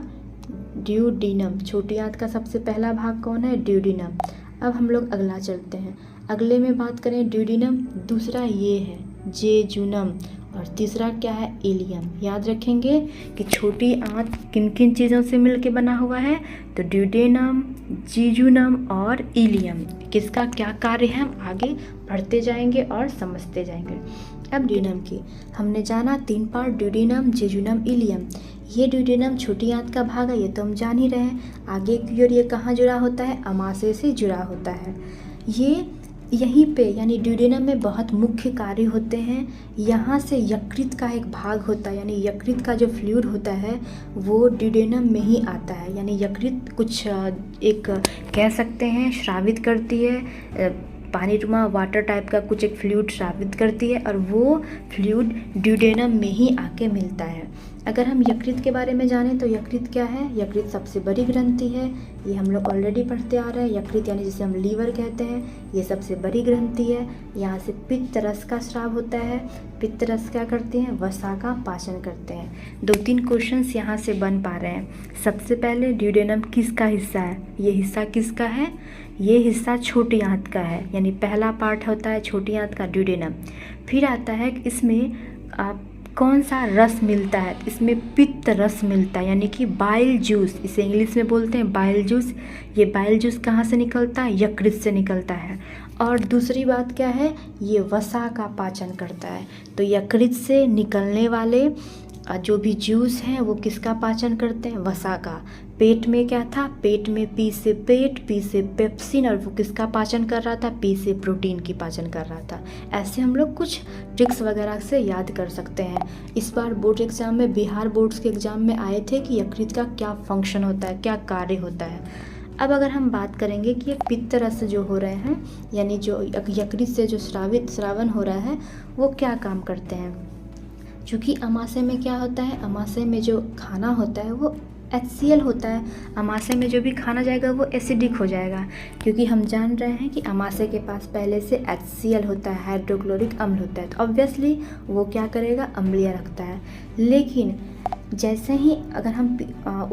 ड्यूडीनम। छोटी आंत का सबसे पहला भाग कौन है? ड्यूडीनम। अब हम लोग अगला चलते हैं। अगले में बात करें ड्यूडीनम, दूसरा ये है जेजुनम, और तीसरा क्या है? इलियम। याद रखेंगे कि छोटी आंत किन किन चीज़ों से मिलके बना हुआ है? तो ड्यूडेनम, जीजुनम और इलियम। किसका क्या कार्य है हम आगे बढ़ते जाएंगे और समझते जाएंगे। अब ड्यूडेनम की हमने जाना 3 पार्ट, ड्यूडेनम, जेजुनम, इलियम। ये ड्यूडेनम छोटी आंत का भाग है, ये तो हम जान ही रहे हैं। आगे की ओर ये कहाँ जुड़ा होता है? अमाशय से जुड़ा होता है। ये यहीं पे यानी ड्यूडेनम में बहुत मुख्य कार्य होते हैं। यहाँ से यकृत का एक भाग होता है, यानी यकृत का जो फ्लूइड होता है वो ड्यूडेनम में ही आता है। यानी यकृत कुछ एक कह सकते हैं श्रावित करती है, पानी रुमा वाटर टाइप का कुछ एक फ्लूइड श्रावित करती है, और वो फ्लूइड ड्यूडेनम में ही आके मिलता है। अगर हम यकृत के बारे में जानें तो यकृत क्या है? यकृत सबसे बड़ी ग्रंथि है। ये हम लोग ऑलरेडी पढ़ते आ रहे हैं। यकृत यानी जिसे हम लीवर कहते हैं, ये सबसे बड़ी ग्रंथि है। यहाँ से पित्त रस का स्राव होता है। पित्त रस क्या करते हैं? वसा का पाचन करते हैं। 2-3 क्वेश्चंस यहाँ से बन पा रहे हैं। सबसे पहले ड्यूडेनम किसका हिस्सा है? ये हिस्सा किसका है? ये हिस्सा छोटी आंत का है, यानी पहला पार्ट होता है छोटी आंत का ड्यूडेनम। फिर आता है कि इसमें कौन सा रस मिलता है? इसमें पित्त रस मिलता है, यानी कि बाइल जूस, इसे इंग्लिश में बोलते हैं बाइल जूस। ये बाइल जूस कहाँ से निकलता है? यकृत से निकलता है। और दूसरी बात क्या है? ये वसा का पाचन करता है। तो यकृत से निकलने वाले जो भी जूस हैं वो किसका पाचन करते हैं? वसा का। पेट में क्या था? पेट में पी से पेप्सिन, और वो किसका पाचन कर रहा था? पी से प्रोटीन की पाचन कर रहा था। ऐसे हम लोग कुछ ट्रिक्स वगैरह से याद कर सकते हैं। इस बार बोर्ड एग्जाम में, बिहार बोर्ड्स के एग्जाम में आए थे कि यकृत का क्या फंक्शन होता है, क्या कार्य होता है। अब अगर हम बात करेंगे कि ये पित्त रस जो हो रहे हैं, यानी जो यकृत से जो श्रावण हो रहा है, वो क्या काम करते हैं? क्योंकि अमाशय में क्या होता है? अमाशय में जो खाना होता है वो HCl होता है। अमाशय में जो भी खाना जाएगा वो एसिडिक हो जाएगा, क्योंकि हम जान रहे हैं कि अमाशय के पास पहले से HCl होता है, हाइड्रोक्लोरिक अम्ल होता है। तो ऑब्वियसली वो क्या करेगा? अम्लीय रखता है। लेकिन जैसे ही अगर हम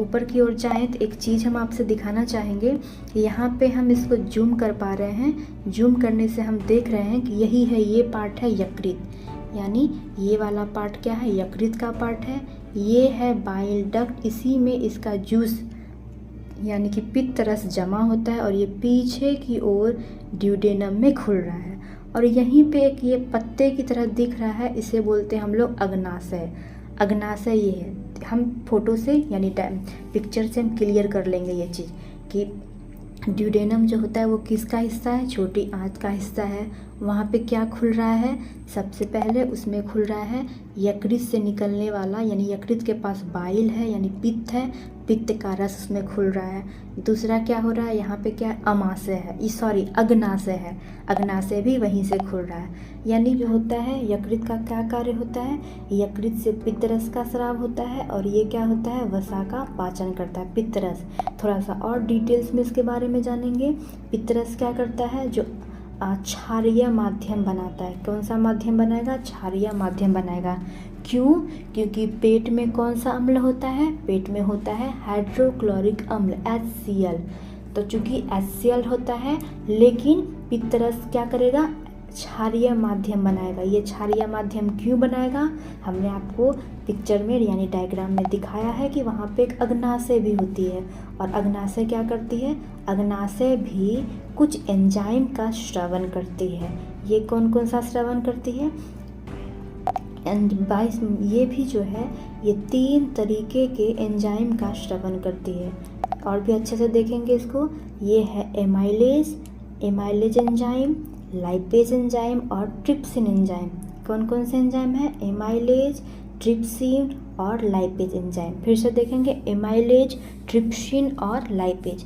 ऊपर की ओर जाएं तो एक चीज़ हम आपसे दिखाना चाहेंगे। यहाँ पे हम इसको जूम कर पा रहे हैं। जूम करने से हम देख रहे हैं कि यही है, ये पार्ट है यकृत, यानी ये वाला पार्ट क्या है? यकृत का पार्ट है। ये है बाइल डक्ट, इसी में इसका जूस यानी कि पित्त रस जमा होता है, और ये पीछे की ओर ड्यूडेनम में खुल रहा है। और यहीं पे एक ये पत्ते की तरह दिख रहा है, इसे बोलते हैं हम लोग अग्नाशय। अग्नाशय ये है। हम फोटो से यानी पिक्चर से हम क्लियर कर लेंगे ये चीज़ कि ड्यूडेनम जो होता है वो किसका हिस्सा है, छोटी आंत का हिस्सा है। वहाँ पे क्या खुल रहा है, सबसे पहले उसमें खुल रहा है यकृत से निकलने वाला, यानी यकृत के पास बाइल है यानी पित्त है, पित्त का रस उसमें खुल रहा है। दूसरा क्या हो रहा है, यहाँ पे क्या अमाशय है, सॉरी अग्नाशय है, अग्नाशय भी वहीं से खुल रहा है। यानी जो होता है यकृत का क्या कार्य होता है, यकृत से पित्त रस का स्राव होता है और ये क्या होता है, वसा का पाचन करता है, पित्त रस। थोड़ा सा और डिटेल्स में इसके बारे में जानेंगे। पित्त रस क्या करता है, जो क्षारीय माध्यम बनाता है। कौन सा माध्यम बनाएगा, क्षारीय माध्यम बनाएगा। क्यों, क्योंकि पेट में कौन सा अम्ल होता है, पेट में होता है हाइड्रोक्लोरिक अम्ल HCl। तो चूंकि HCl होता है लेकिन पित्त रस क्या करेगा, क्षारीय माध्यम बनाएगा। ये क्षारीय माध्यम क्यों बनाएगा, हमने आपको पिक्चर में यानी डायग्राम में दिखाया है कि वहाँ पे एक अग्नाशय भी होती है। और अग्नाशय क्या करती है, अग्नाशय भी कुछ एंजाइम का स्रवण करती है। ये कौन कौन सा स्रवण करती है, ये भी जो है ये 3 तरीके के एंजाइम का स्रवण करती है। और भी अच्छे से देखेंगे इसको, ये है एमाइलेज एंजाइम, लाइपेज एंजाइम और ट्रिप्सिन एंजाइम। कौन कौन से एंजाइम है, एमाइलेज, ट्रिप्सिन और लाइपेज एंजाइम। फिर से देखेंगे एमाइलेज, ट्रिप्सिन और लाइपेज।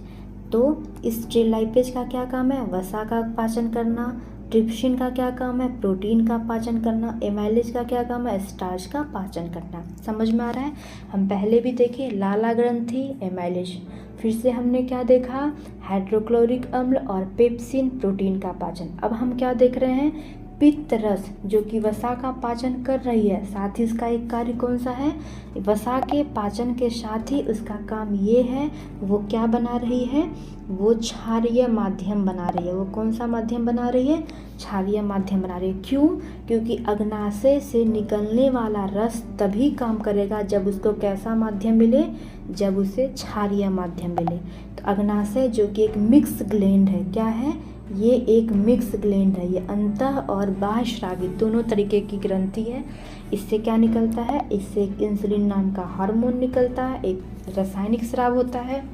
तो इस लाइपेज का क्या काम है, वसा का पाचन करना। ट्रिप्सिन का क्या काम है, प्रोटीन का पाचन करना। एमाइलेज का क्या काम है, स्टार्च का पाचन करना। समझ में आ रहा है। हम पहले भी देखे लाला ग्रंथि, एमाइलेज। फिर से हमने क्या देखा, हाइड्रोक्लोरिक अम्ल और पेप्सिन, प्रोटीन का पाचन। अब हम क्या देख रहे हैं, पित्त रस जो कि वसा का पाचन कर रही है, साथ ही इसका एक कार्य कौन सा है, वसा के पाचन के साथ ही उसका काम ये है, वो क्या बना रही है, वो क्षारीय माध्यम बना रही है। वो कौन सा माध्यम बना रही है, क्षारीय माध्यम बना रही है। क्यों, क्योंकि अग्नाशय से निकलने वाला रस तभी काम करेगा जब उसको कैसा माध्यम मिले, जब उसे क्षारीय माध्यम मिले। तो अग्नाशय जो कि एक मिक्स ग्लैंड है, क्या है, ये एक मिक्स ग्लैंड है। ये अंतः और बाह्य स्रावी दोनों तरीके की ग्रंथि है। इससे क्या निकलता है, इससे एक इंसुलिन नाम का हार्मोन निकलता है, एक रासायनिक स्राव होता है।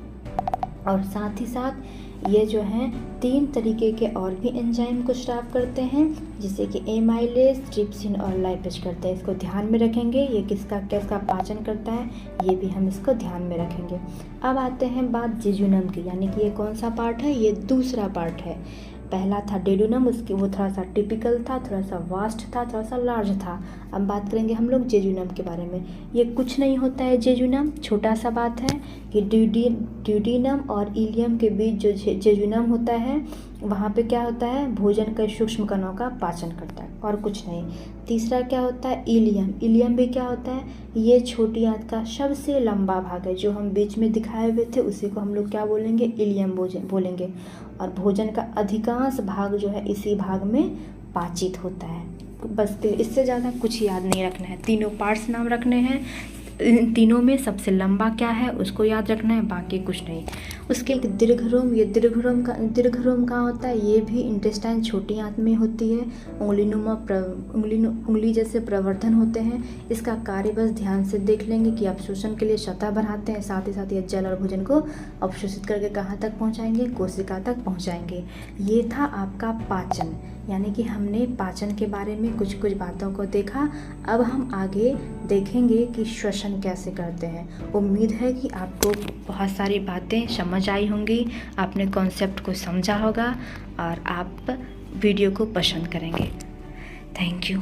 और साथ ही साथ ये जो हैं 3 तरीके के और भी एंजाइम को स्राव करते हैं, जिसे कि एमाइलेज, ट्रिप्सिन और लाइपेज करते हैं। इसको ध्यान में रखेंगे, ये किसका पाचन करता है, ये भी हम इसको ध्यान में रखेंगे। अब आते हैं बात जेजुनम की, यानी कि ये कौन सा पार्ट है, ये दूसरा पार्ट है। पहला था डेडुनम, उसकी वो थोड़ा सा टिपिकल था, थोड़ा सा वास्ट था, थोड़ा सा लार्ज था। अब बात करेंगे हम लोग जेजुनम के बारे में। ये कुछ नहीं होता है जेजुनम, छोटा सा बात है कि ड्यूडिनम और इलियम के बीच जो जेजुनम होता है, वहाँ पे क्या होता है, भोजन के सूक्ष्म कणों का पाचन करता है, और कुछ नहीं। तीसरा क्या होता है, इलियम भी क्या होता है, ये छोटी आंत का सबसे लंबा भाग है, जो हम बीच में दिखाए हुए थे उसी को हम लोग क्या बोलेंगे, इलियम बोलेंगे। और भोजन का अधिकांश भाग जो है इसी भाग में पाचित होता है। बस इससे ज़्यादा कुछ याद नहीं रखना है, तीनों पार्ट्स नाम रखने हैं। इन तीनों में सबसे लंबा क्या है उसको याद रखना है, बाकी कुछ नहीं। उसके एक दीर्घरोम, ये दीर्घरोम कहाँ होता है, ये भी इंटेस्टाइन छोटी आंत में होती है। उंगली जैसे प्रवर्धन होते हैं। इसका कार्य बस ध्यान से देख लेंगे कि अवशोषण के लिए सतह बनाते हैं, साथ ही साथ ये जल और भोजन को अवशोषित करके कहाँ तक पहुँचाएंगे, कोशिका तक पहुँचाएंगे। ये था आपका पाचन, यानी कि हमने पाचन के बारे में कुछ कुछ बातों को देखा। अब हम आगे देखेंगे कि श्वसन कैसे करते हैं। उम्मीद है कि आपको बहुत सारी बातें समझ आई होंगी, आपने कॉन्सेप्ट को समझा होगा और आप वीडियो को पसंद करेंगे। Thank you.